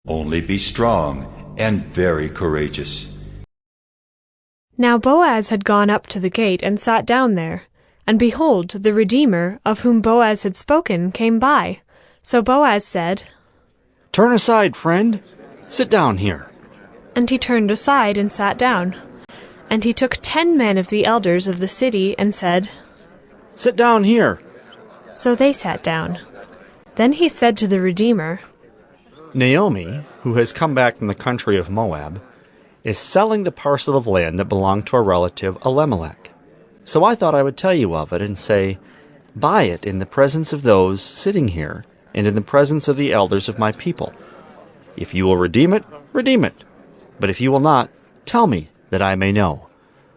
Only be strong and very courageous. Now Boaz had gone up to the gate and sat down there. And behold, the Redeemer, of whom Boaz had spoken, came by. So Boaz said, "Turn aside, friend. Sit down here." And he turned aside and sat down. And he took 10 men of the elders of the city and said, "Sit down here." So they sat down. Then he said to the Redeemer, Naomi, who has come back from the country of Moab, is selling the parcel of land that belonged to a relative, Elimelech. So I thought I would tell you of it and say, buy it in the presence of those sitting here and in the presence of the elders of my people. If you will redeem it, redeem it. But if you will not, tell me, that I may know.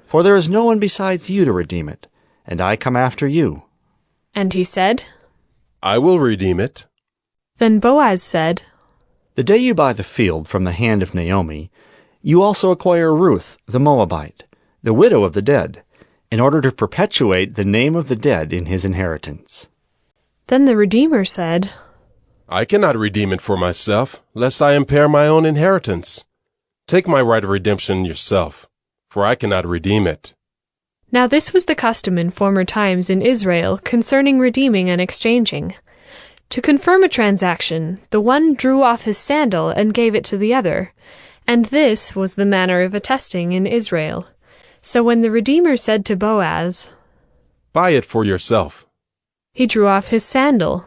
For there is no one besides you to redeem it, and I come after you. And he said, I will redeem it. Then Boaz said, The day you buy the field from the hand of Naomi, you also acquire Ruth the Moabite, the widow of the dead, in order to perpetuate the name of the dead in his inheritance. Then the Redeemer said, I cannot redeem it for myself, lest I impair my own inheritance. Take my right of redemption yourself, for I cannot redeem it. Now this was the custom in former times in Israel concerning redeeming and exchanging. To confirm a transaction, the one drew off his sandal and gave it to the other, and this was the manner of attesting in Israel. So when the Redeemer said to Boaz, Buy it for yourself, he drew off his sandal.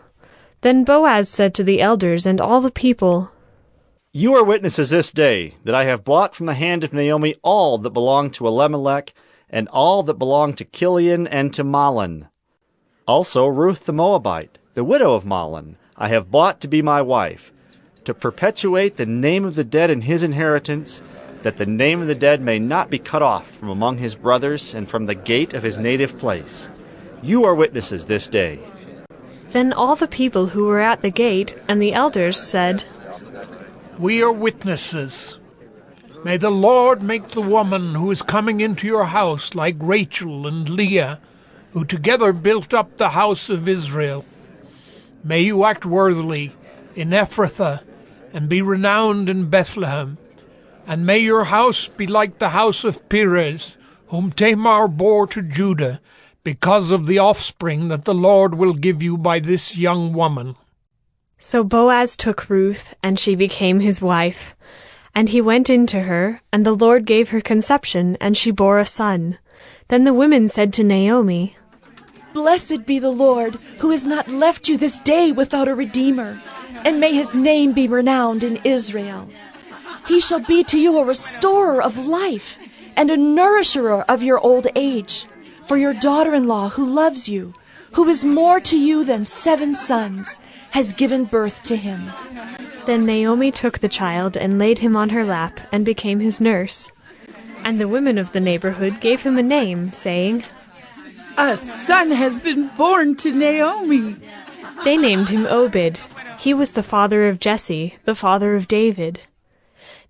Then Boaz said to the elders and all the people, You are witnesses this day that I have bought from the hand of Naomi all that belonged to Elimelech, and all that belonged to Chilion and to Mahlon. Also Ruth the Moabite, the widow of Mahlon, I have bought to be my wife, to perpetuate the name of the dead in his inheritance, that the name of the dead may not be cut off from among his brothers and from the gate of his native place. You are witnesses this day. Then all the people who were at the gate and the elders said, We are witnesses. May the Lord make the woman who is coming into your house like Rachel and Leah, who together built up the house of Israel. May you act worthily in Ephrathah, and be renowned in Bethlehem. And may your house be like the house of Perez, whom Tamar bore to Judah, because of the offspring that the Lord will give you by this young woman. So Boaz took Ruth, and she became his wife. And he went in to her, and the Lord gave her conception, and she bore a son. Then the women said to Naomi, Blessed be the Lord, who has not left you this day without a redeemer, and may his name be renowned in Israel. He shall be to you a restorer of life, and a nourisher of your old age, for your daughter-in-law who loves you, who is more to you than 7 sons, has given birth to him. Then Naomi took the child and laid him on her lap, and became his nurse. And the women of the neighborhood gave him a name, saying, A son has been born to Naomi. They named him Obed. He was the father of Jesse, the father of David.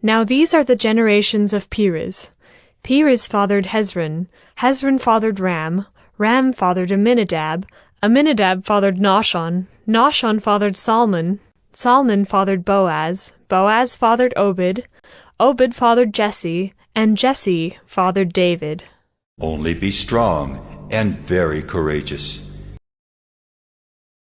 Now these are the generations of Perez. Perez fathered Hezron. Hezron fathered Ram. Ram fathered Amminadab. Amminadab fathered Nahshon. Nahshon fathered Salmon. Salmon fathered Boaz. Boaz fathered Obed. Obed fathered Jesse. And Jesse fathered David. Only be strong and very courageous.